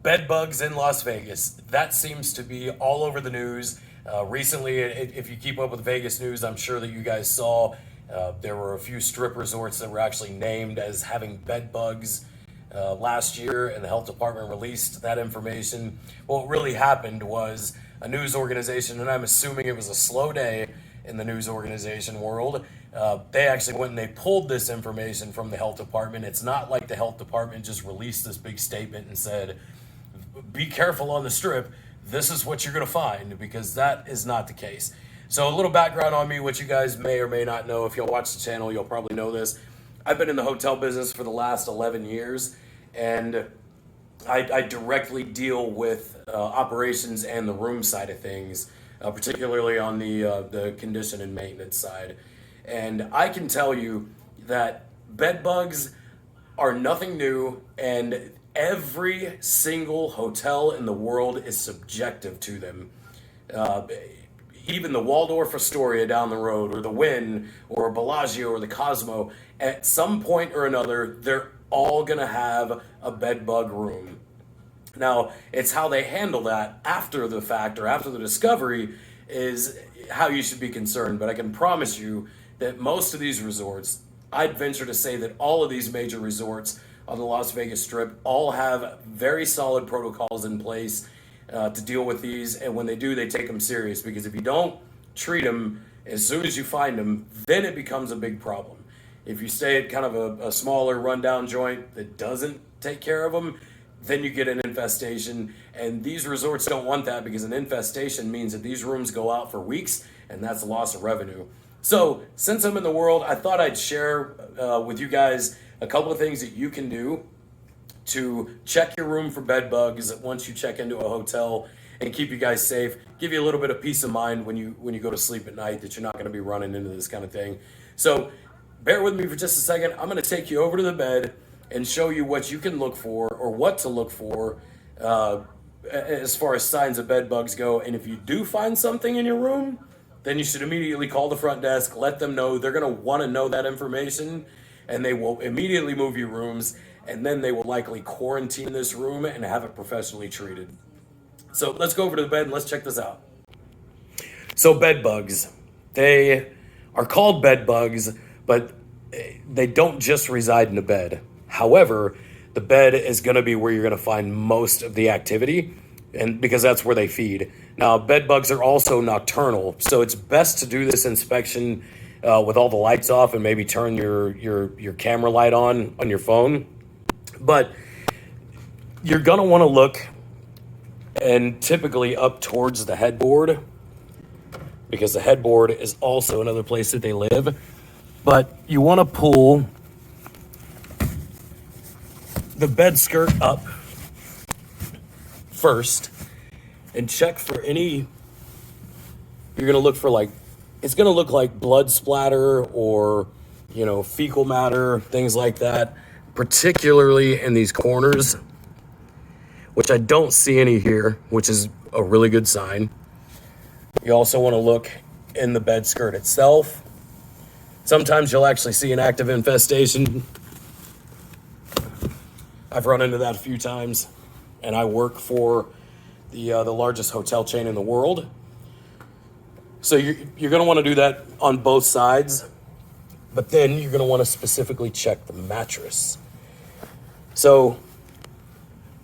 Bed bugs in Las Vegas. That seems to be all over the news. Recently, if you keep up with Vegas news, I'm sure that you guys saw there were a few strip resorts that were actually named as having bed bugs last year, and the health department released that information. What really happened was a news organization, and I'm assuming it was a slow day in the news organization world. They actually went and they pulled this information from the health department. It's not like the health department just released this big statement and said, be careful on the strip. This is what you're going to find, because that is not the case. So a little background on me, which you guys may or may not know. If you'll watch the channel, you'll probably know this. I've been in the hotel business for the last 11 years, and I directly deal with operations and the room side of things, particularly on the condition and maintenance side. And I can tell you that bed bugs are nothing new, and every single hotel in the world is subjective to them. Even the Waldorf Astoria down the road, or the Wynn, or Bellagio, or the Cosmo, at some point or another, they're all gonna have a bed bug room. Now, it's how they handle that after the fact or after the discovery is how you should be concerned. But I can promise you that most of these resorts, I'd venture to say that all of these major resorts on the Las Vegas Strip all have very solid protocols in place to deal with these. And when they do, they take them serious, because if you don't treat them as soon as you find them, then it becomes a big problem. If you stay at kind of a smaller rundown joint that doesn't take care of them, then you get an infestation. And these resorts don't want that, because an infestation means that these rooms go out for weeks, and that's a loss of revenue. So since I'm in the world, I thought I'd share with you guys a couple of things that you can do to check your room for bed bugs once you check into a hotel, and keep you guys safe, give you a little bit of peace of mind when you go to sleep at night, that you're not going to be running into this kind of thing. So bear with me for just a second. I'm going to take you over to the bed and show you what you can look for, or what to look for as far as signs of bed bugs go. And if you do find something in your room, then you should immediately call the front desk, let them know. They're going to want to know that information, and they will immediately move your rooms, and then they will likely quarantine this room and have it professionally treated. So let's go over to the bed and let's check this out. So bed bugs, they are called bed bugs, but they don't just reside in the bed. However, the bed is going to be where you're going to find most of the activity, and because that's where they feed. Now, bed bugs are also nocturnal, so it's best to do this inspection with all the lights off, and maybe turn your camera light on your phone. But you're going to want to look, and typically up towards the headboard, because the headboard is also another place that they live. But you want to pull the bed skirt up first and check for any, you're going to look for, like, it's going to look like blood splatter or, fecal matter, things like that, particularly in these corners, which I don't see any here, which is a really good sign. You also want to look in the bed skirt itself. Sometimes you'll actually see an active infestation. I've run into that a few times, and I work for the largest hotel chain in the world. So you're going to want to do that on both sides, but then you're going to want to specifically check the mattress. So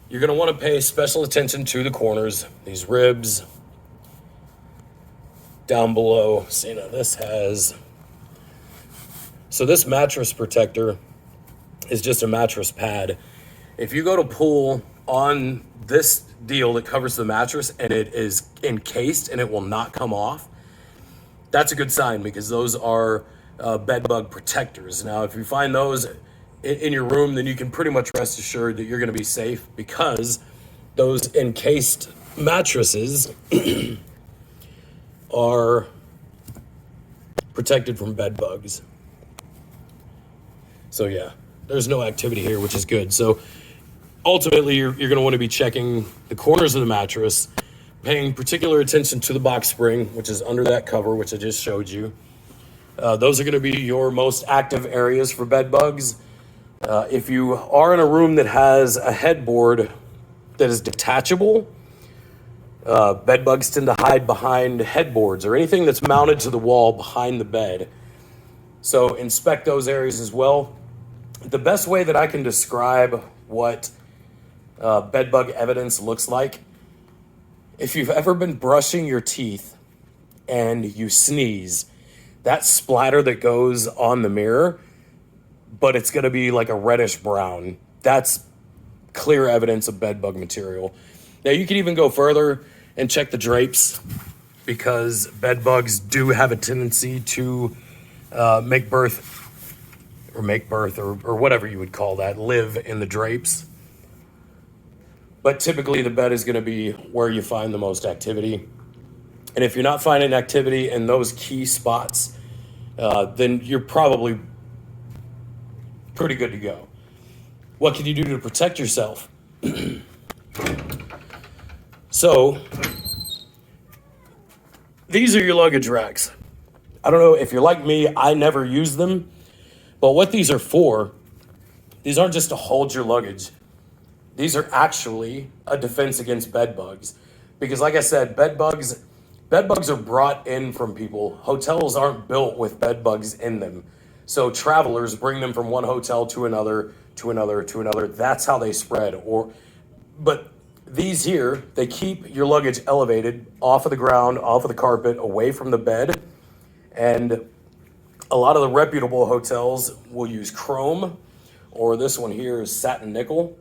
you're going to want to pay special attention to the corners, these ribs down below. So, this mattress protector is just a mattress pad. If you go to pull on this deal that covers the mattress and it is encased and it will not come off, that's a good sign, because those are bed bug protectors. Now, if you find those in your room, then you can pretty much rest assured that you're going to be safe, because those encased mattresses are protected from bed bugs. So yeah, there's no activity here, which is good. So ultimately, you're going to want to be checking the corners of the mattress, paying particular attention to the box spring, which is under that cover, which I just showed you. Those are going to be your most active areas for bed bugs. If you are in a room that has a headboard that is detachable. Bed bugs tend to hide behind headboards or anything that's mounted to the wall behind the bed. So inspect those areas as well. The best way that I can describe what bed bug evidence looks like, if you've ever been brushing your teeth and you sneeze, that splatter that goes on the mirror, but it's going to be like a reddish brown, that's clear evidence of bed bug material. Now you can even go further and check the drapes, because bed bugs do have a tendency to make birth or whatever you would call that, live in the drapes. But typically the bed is going to be where you find the most activity. And if you're not finding activity in those key spots, then you're probably pretty good to go. What can you do to protect yourself? So, these are your luggage racks. I don't know if you're like me, I never use them. But what these are for, these aren't just to hold your luggage. These are actually a defense against bed bugs. Because like I said, bed bugs are brought in from people. Hotels aren't built with bed bugs in them. So travelers bring them from one hotel to another, to another, to another. That's how they spread. But these here, they keep your luggage elevated off of the ground, off of the carpet, away from the bed. And a lot of the reputable hotels will use chrome, or this one here is satin nickel.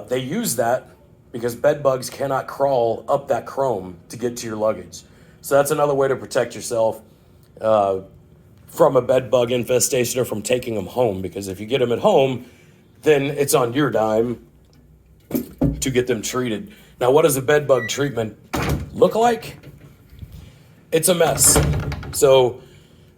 They use that because bed bugs cannot crawl up that chrome to get to your luggage. So that's another way to protect yourself from a bed bug infestation or from taking them home. Because if you get them at home, then it's on your dime to get them treated. Now, what does a bed bug treatment look like? It's a mess. So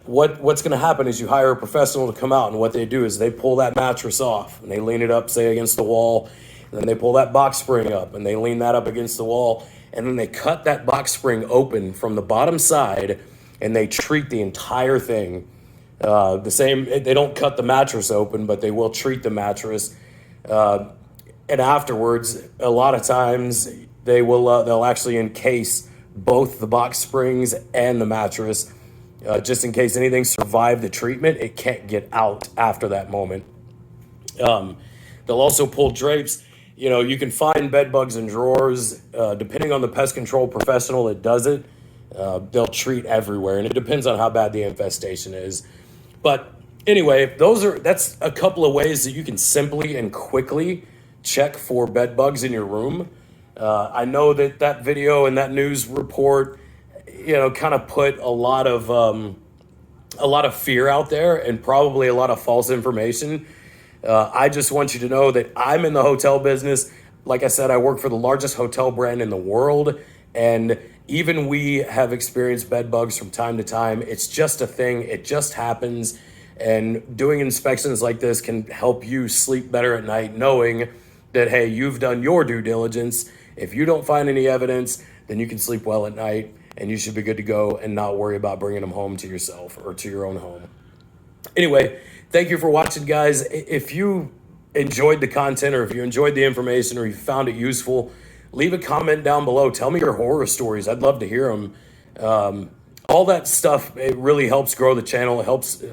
what's going to happen is you hire a professional to come out, and what they do is they pull that mattress off and they lean it up, say, against the wall, and then they pull that box spring up and they lean that up against the wall, and then they cut that box spring open from the bottom side and they treat the entire thing. They don't cut the mattress open, but they will treat the mattress. And afterwards, a lot of times they'll actually encase both the box springs and the mattress, just in case anything survived the treatment, it can't get out after that moment. They'll also pull drapes. You know, you can find bed bugs in drawers. Depending on the pest control professional that does it, they'll treat everywhere, and it depends on how bad the infestation is. But anyway, that's a couple of ways that you can simply and quickly check for bed bugs in your room. I know that video and that news report, kind of put a lot of fear out there and probably a lot of false information. I just want you to know that I'm in the hotel business. Like I said, I work for the largest hotel brand in the world, and even we have experienced bed bugs from time to time. It's just a thing. It just happens. And doing inspections like this can help you sleep better at night, knowing that, hey, you've done your due diligence. If you don't find any evidence, then you can sleep well at night, and you should be good to go and not worry about bringing them home to yourself or to your own home. Anyway, thank you for watching, guys. If you enjoyed the content, or if you enjoyed the information, or you found it useful, leave a comment down below. Tell me your horror stories. I'd love to hear them. All that stuff, it really helps grow the channel. It helps the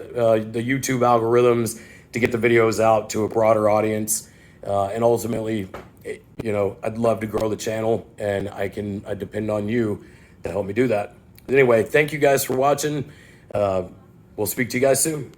YouTube algorithms to get the videos out to a broader audience. And ultimately, I'd love to grow the channel, and I depend on you to help me do that. Anyway, thank you guys for watching. We'll speak to you guys soon.